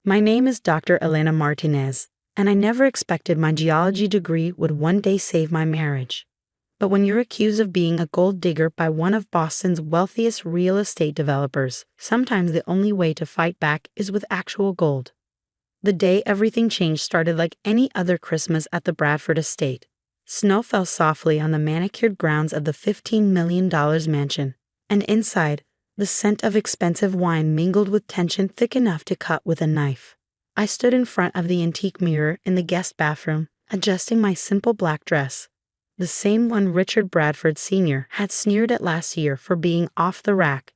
My name is Dr. Elena Martinez, and I never expected my geology degree would one day save my marriage. But when you're accused of being a gold digger by one of Boston's wealthiest real estate developers, sometimes the only way to fight back is with actual gold. The day everything changed started like any other Christmas at the Bradford estate. Snow fell softly on the manicured grounds of the $15 million mansion, and inside, the scent of expensive wine mingled with tension thick enough to cut with a knife. I stood in front of the antique mirror in the guest bathroom, adjusting my simple black dress, the same one Richard Bradford Sr. had sneered at last year for being off the rack.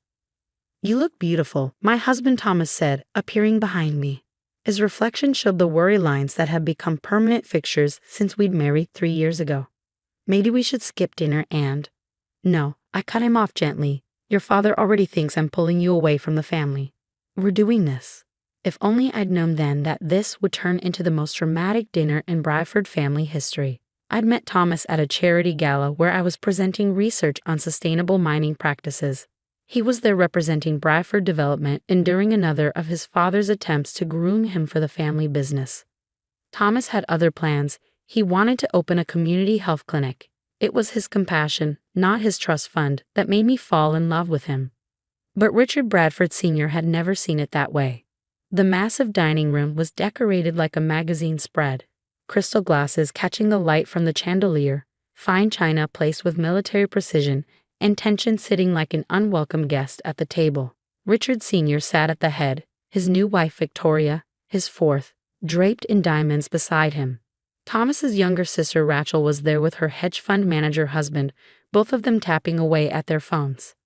"You look beautiful," my husband Thomas said, appearing behind me. His reflection showed the worry lines that had become permanent fixtures since we'd married 3 years ago. "Maybe we should skip dinner and—" "No," I cut him off gently. "Your father already thinks I'm pulling you away from the family. We're doing this." If only I'd known then that this would turn into the most dramatic dinner in Bradford family history. I'd met Thomas at a charity gala where I was presenting research on sustainable mining practices. He was there representing Bradford Development and during another of his father's attempts to groom him for the family business. Thomas had other plans. He wanted to open a community health clinic. It was his compassion, not his trust fund, that made me fall in love with him. But Richard Bradford Sr. had never seen it that way. The massive dining room was decorated like a magazine spread. Crystal glasses catching the light from the chandelier, fine china placed with military precision, and tension sitting like an unwelcome guest at the table. Richard Sr. sat at the head, his new wife Victoria, his fourth, draped in diamonds beside him. Thomas's younger sister Rachel was there with her hedge fund manager husband, both of them tapping away at their phones.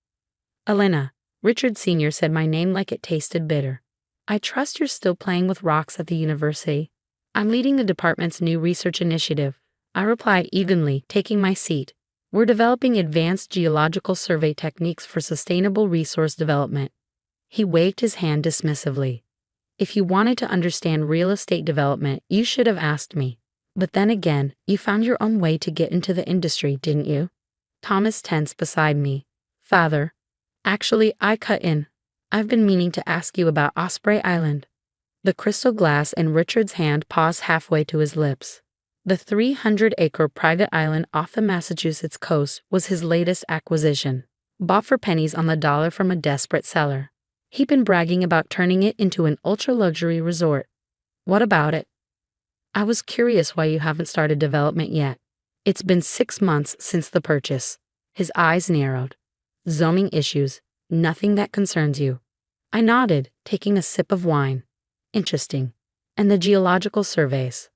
"Elena," Richard Sr. said my name like it tasted bitter. "I trust you're still playing with rocks at the university." "I'm leading the department's new research initiative," I replied evenly, taking my seat. "We're developing advanced geological survey techniques for sustainable resource development." He waved his hand dismissively. "If you wanted to understand real estate development, you should have asked me. But then again, you found your own way to get into the industry, didn't you?" Thomas tensed beside me. "Father." "Actually, I cut in. I've been meaning to ask you about Osprey Island." The crystal glass in Richard's hand paused halfway to his lips. The 300-acre private island off the Massachusetts coast was his latest acquisition, bought for pennies on the dollar from a desperate seller. He'd been bragging about turning it into an ultra-luxury resort. "What about it?" "I was curious why you haven't started development yet. It's been 6 months since the purchase." His eyes narrowed. "Zoning issues, nothing that concerns you." I nodded, taking a sip of wine. "Interesting. And the geological surveys?"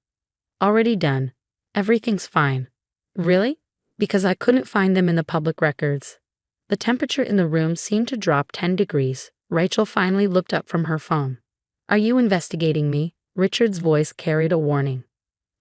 "Already done. Everything's fine." "Really?" "Because I couldn't find them in the public records." The temperature in the room seemed to drop 10 degrees. Rachel finally looked up from her phone. "Are you investigating me?" Richard's voice carried a warning.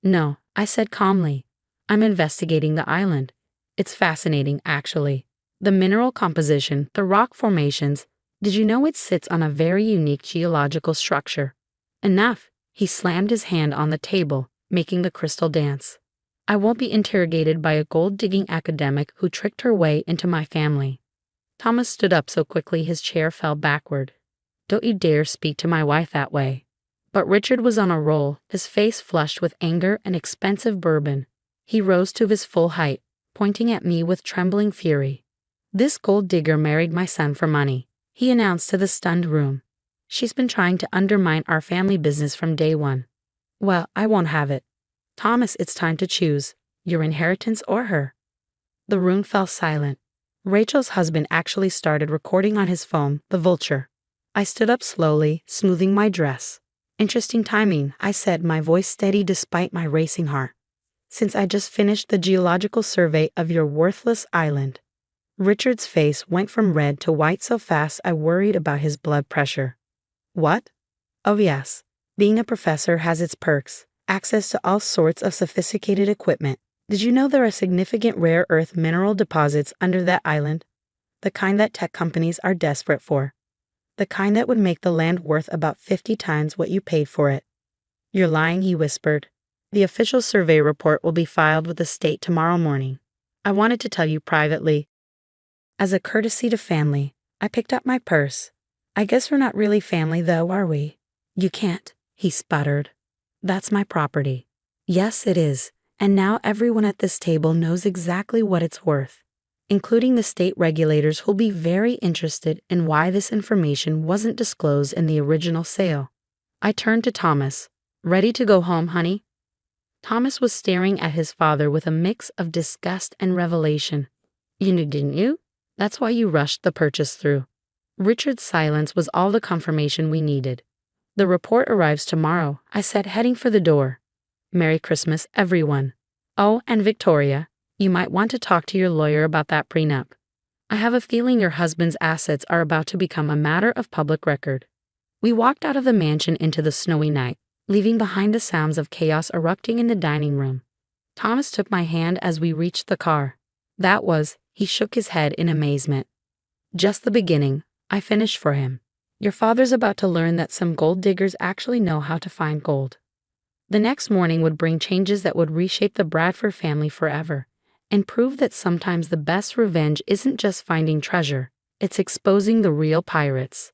"No," I said calmly. "I'm investigating the island. It's fascinating, actually. The mineral composition, the rock formations. Did you know it sits on a very unique geological structure?" "Enough." He slammed his hand on the table, making the crystal dance. "I won't be interrogated by a gold-digging academic who tricked her way into my family." Thomas stood up so quickly his chair fell backward. "Don't you dare speak to my wife that way." But Richard was on a roll, his face flushed with anger and expensive bourbon. He rose to his full height, pointing at me with trembling fury. "This gold digger married my son for money," he announced to the stunned room. "She's been trying to undermine our family business from day one. Well, I won't have it. Thomas, it's time to choose, your inheritance or her." The room fell silent. Rachel's husband actually started recording on his phone, the vulture. I stood up slowly, smoothing my dress. "Interesting timing," I said, my voice steady despite my racing heart. "Since I just finished the geological survey of your worthless island." Richard's face went from red to white so fast I worried about his blood pressure. "What?" "Oh yes. Being a professor has its perks. Access to all sorts of sophisticated equipment. Did you know there are significant rare earth mineral deposits under that island? The kind that tech companies are desperate for. The kind that would make the land worth about 50 times what you paid for it." "You're lying," he whispered. "The official survey report will be filed with the state tomorrow morning. I wanted to tell you privately." As a courtesy to family, I picked up my purse. "I guess we're not really family though, are we?" "You can't." he sputtered. That's my property. Yes, it is. And now everyone at this table knows exactly what it's worth, including the state regulators who'll be very interested in why this information wasn't disclosed in the original sale. I turned to Thomas. Ready to go home, honey? Thomas was staring at his father with a mix of disgust and revelation. You knew, didn't you? That's why you rushed the purchase through. Richard's silence was all the confirmation we needed. The report arrives tomorrow, I said, heading for the door. Merry Christmas, everyone. Oh, and Victoria, you might want to talk to your lawyer about that prenup. I have a feeling your husband's assets are about to become a matter of public record. We walked out of the mansion into the snowy night, leaving behind the sounds of chaos erupting in the dining room. Thomas took my hand as we reached the car. He shook his head in amazement. Just the beginning, I finished for him. Your father's about to learn that some gold diggers actually know how to find gold. The next morning would bring changes that would reshape the Bradford family forever, and prove that sometimes the best revenge isn't just finding treasure, it's exposing the real pirates.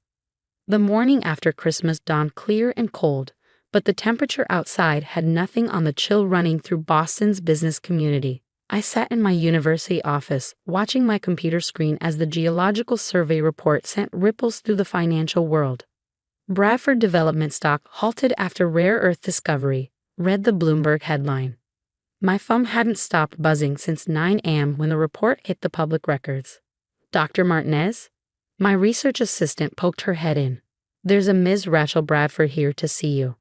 The morning after Christmas dawned clear and cold, but the temperature outside had nothing on the chill running through Boston's business community. I sat in my university office, watching my computer screen as the Geological Survey report sent ripples through the financial world. Bradford development stock halted after rare earth discovery, read the Bloomberg headline. My phone hadn't stopped buzzing since 9 a.m. when the report hit the public records. Dr. Martinez? My research assistant poked her head in. There's a Ms. Rachel Bradford here to see you.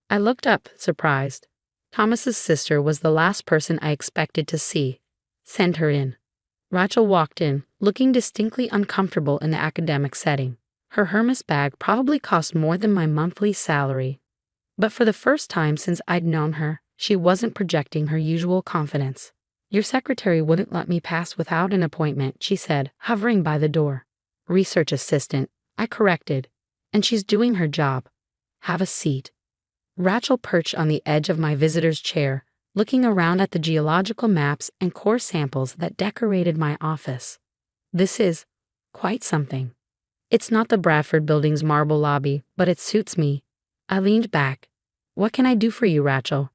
I looked up, surprised. Thomas's sister was the last person I expected to see. Send her in. Rachel walked in, looking distinctly uncomfortable in the academic setting. Her Hermes bag probably cost more than my monthly salary. But for the first time since I'd known her, she wasn't projecting her usual confidence. Your secretary wouldn't let me pass without an appointment, she said, hovering by the door. Research assistant, I corrected. And she's doing her job. Have a seat. Rachel perched on the edge of my visitor's chair, looking around at the geological maps and core samples that decorated my office. This is quite something. It's not the Bradford Building's marble lobby, but it suits me. I leaned back. What can I do for you, Rachel?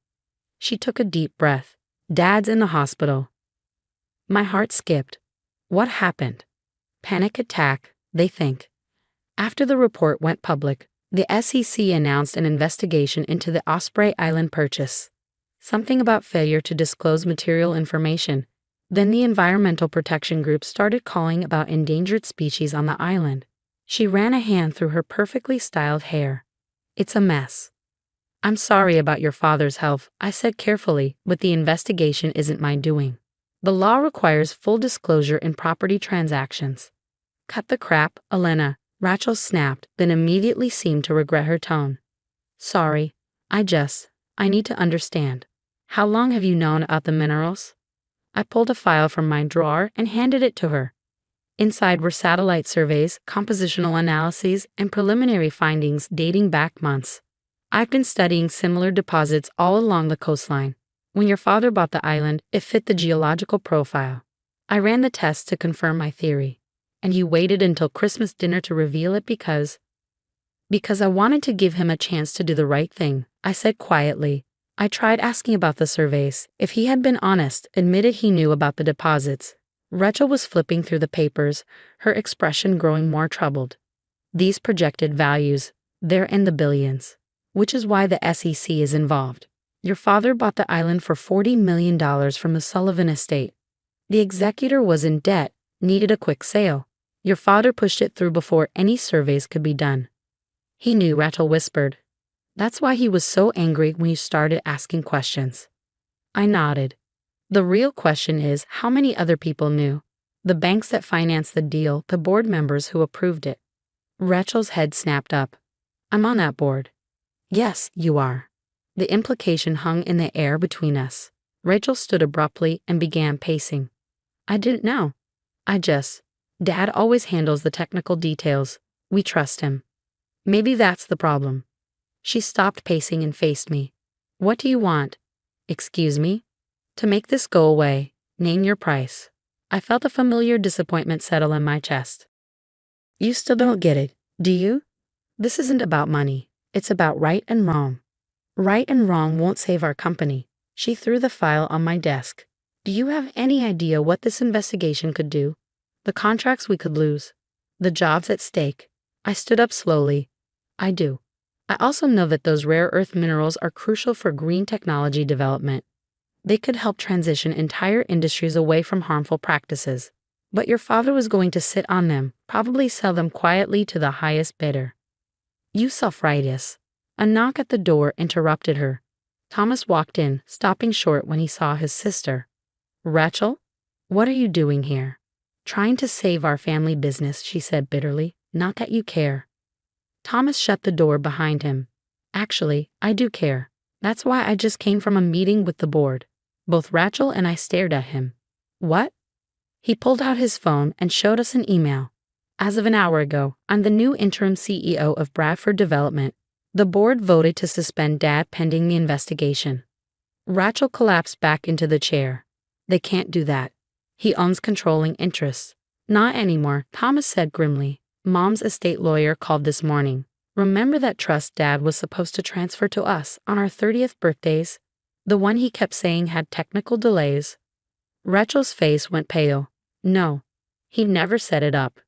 She took a deep breath. Dad's in the hospital. My heart skipped. What happened? Panic attack, they think. After the report went public, the SEC announced an investigation into the Osprey Island purchase. Something about failure to disclose material information. Then the environmental protection group started calling about endangered species on the island. She ran a hand through her perfectly styled hair. It's a mess. I'm sorry about your father's health, I said carefully, but the investigation isn't my doing. The law requires full disclosure in property transactions. Cut the crap, Elena, Rachel snapped, then immediately seemed to regret her tone. Sorry, I need to understand. How long have you known about the minerals? I pulled a file from my drawer and handed it to her. Inside were satellite surveys, compositional analyses, and preliminary findings dating back months. I've been studying similar deposits all along the coastline. When your father bought the island, it fit the geological profile. I ran the tests to confirm my theory. And you waited until Christmas dinner to reveal it because I wanted to give him a chance to do the right thing, I said quietly. I tried asking about the surveys. If he had been honest, admitted he knew about the deposits. Rachel was flipping through the papers, her expression growing more troubled. These projected values, they're in the billions. Which is why the SEC is involved. Your father bought the island for $40 million from the Sullivan estate. The executor was in debt, needed a quick sale. Your father pushed it through before any surveys could be done. He knew, Rachel whispered. That's why he was so angry when you started asking questions. I nodded. The real question is how many other people knew. The banks that financed the deal, the board members who approved it. Rachel's head snapped up. I'm on that board. Yes, you are. The implication hung in the air between us. Rachel stood abruptly and began pacing. I didn't know. Dad always handles the technical details. We trust him. Maybe that's the problem. She stopped pacing and faced me. What do you want? Excuse me? To make this go away, name your price. I felt a familiar disappointment settle in my chest. You still don't get it, do you? This isn't about money. It's about right and wrong. Right and wrong won't save our company. She threw the file on my desk. Do you have any idea what this investigation could do? The contracts we could lose. The jobs at stake. I stood up slowly. I do. I also know that those rare earth minerals are crucial for green technology development. They could help transition entire industries away from harmful practices. But your father was going to sit on them, probably sell them quietly to the highest bidder. You self-righteous. A knock at the door interrupted her. Thomas walked in, stopping short when he saw his sister. Rachel? What are you doing here? Trying to save our family business, she said bitterly. Not that you care. Thomas shut the door behind him. Actually, I do care. That's why I just came from a meeting with the board. Both Rachel and I stared at him. What? He pulled out his phone and showed us an email. As of an hour ago, I'm the new interim CEO of Bradford Development. The board voted to suspend Dad pending the investigation. Rachel collapsed back into the chair. They can't do that. He owns controlling interests. Not anymore, Thomas said grimly. Mom's estate lawyer called this morning. Remember that trust Dad was supposed to transfer to us on our 30th birthdays? The one he kept saying had technical delays? Rachel's face went pale. No, he never set it up.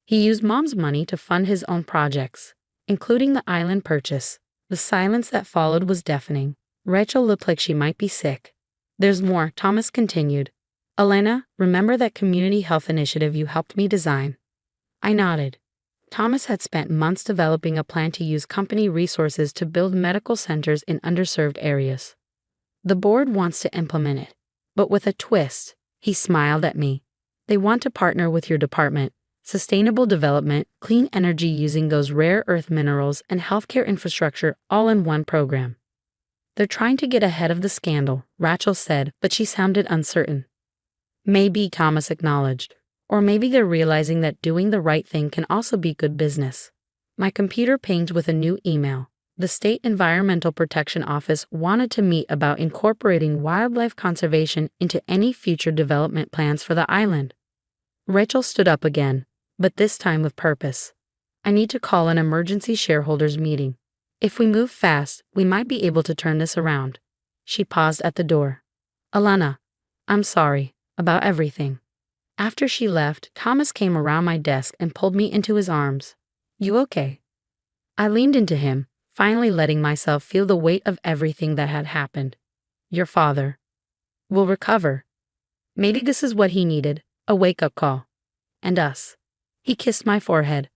He used Mom's money to fund his own projects, including the island purchase. The silence that followed was deafening. Rachel looked like she might be sick. There's more, Thomas continued. Elena, remember that community health initiative you helped me design? I nodded. Thomas had spent months developing a plan to use company resources to build medical centers in underserved areas. The board wants to implement it, but with a twist. He smiled at me. They want to partner with your department. Sustainable development, clean energy using those rare earth minerals, and healthcare infrastructure all in one program. They're trying to get ahead of the scandal, Rachel said, but she sounded uncertain. Maybe, Thomas acknowledged. Or maybe they're realizing that doing the right thing can also be good business. My computer pinged with a new email. The State Environmental Protection Office wanted to meet about incorporating wildlife conservation into any future development plans for the island. Rachel stood up again, but this time with purpose. I need to call an emergency shareholders meeting. If we move fast, we might be able to turn this around. She paused at the door. Alana, I'm sorry about everything. After she left, Thomas came around my desk and pulled me into his arms. You okay? I leaned into him, finally letting myself feel the weight of everything that had happened. Your father will recover. Maybe this is what he needed, a wake-up call. And us. He kissed my forehead.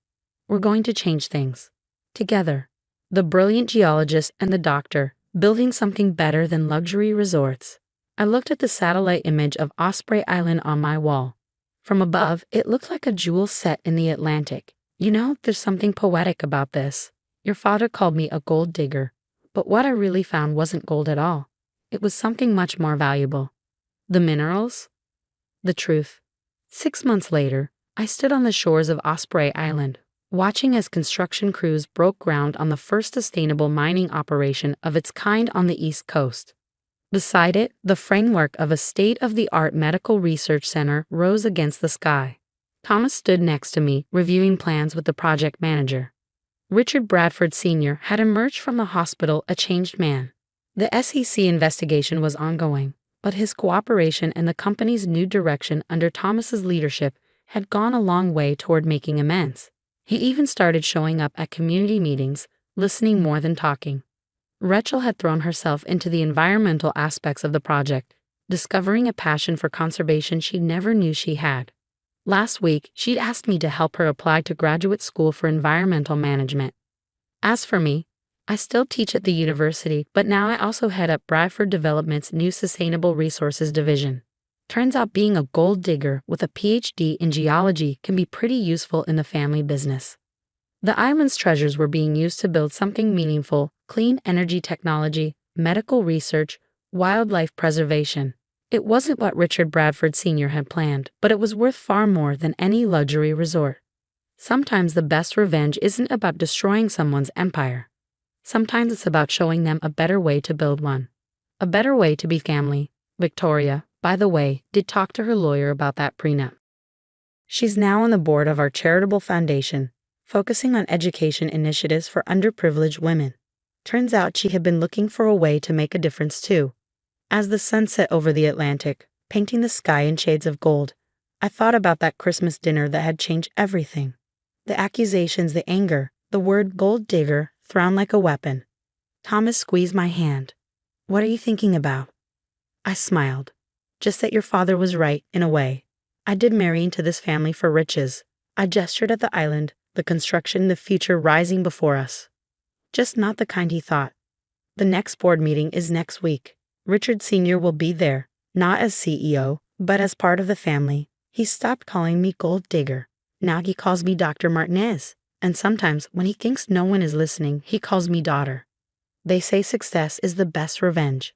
We're going to change things. Together. The brilliant geologist and the doctor, building something better than luxury resorts. I looked at the satellite image of Osprey Island on my wall. From above, it looked like a jewel set in the Atlantic. You know, there's something poetic about this. Your father called me a gold digger, but what I really found wasn't gold at all. It was something much more valuable. The minerals? The truth. 6 months later, I stood on the shores of Osprey Island, watching as construction crews broke ground on the first sustainable mining operation of its kind on the East Coast. Beside it, the framework of a state-of-the-art medical research center rose against the sky. Thomas stood next to me, reviewing plans with the project manager. Richard Bradford Sr. had emerged from the hospital a changed man. The SEC investigation was ongoing, but his cooperation and the company's new direction under Thomas's leadership had gone a long way toward making amends. He even started showing up at community meetings, listening more than talking. Rachel had thrown herself into the environmental aspects of the project, discovering a passion for conservation she never knew she had. Last week, she'd asked me to help her apply to graduate school for environmental management. As for me, I still teach at the university, but now I also head up Bradford Development's new Sustainable Resources Division. Turns out being a gold digger with a PhD in geology can be pretty useful in the family business. The island's treasures were being used to build something meaningful: clean energy technology, medical research, wildlife preservation. It wasn't what Richard Bradford Sr. had planned, but it was worth far more than any luxury resort. Sometimes the best revenge isn't about destroying someone's empire. Sometimes it's about showing them a better way to build one. A better way to be family. Victoria, by the way, did talk to her lawyer about that prenup. She's now on the board of our charitable foundation. focusing on education initiatives for underprivileged women. Turns out she had been looking for a way to make a difference too. As the sun set over the Atlantic, painting the sky in shades of gold, I thought about that Christmas dinner that had changed everything. The accusations, the anger, the word gold digger thrown like a weapon. Thomas squeezed my hand. "What are you thinking about?" I smiled. "Just that your father was right, in a way. I did marry into this family for riches." I gestured at the island, the construction, the future rising before us. Just not the kind he thought. The next board meeting is next week. Richard Sr. will be there, not as CEO, but as part of the family. He stopped calling me gold digger. Now he calls me Dr. Martinez. And sometimes, when he thinks no one is listening, he calls me daughter. They say success is the best revenge.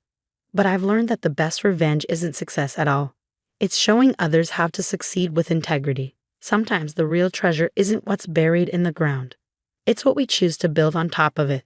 But I've learned that the best revenge isn't success at all. It's showing others how to succeed with integrity. Sometimes the real treasure isn't what's buried in the ground. It's what we choose to build on top of it.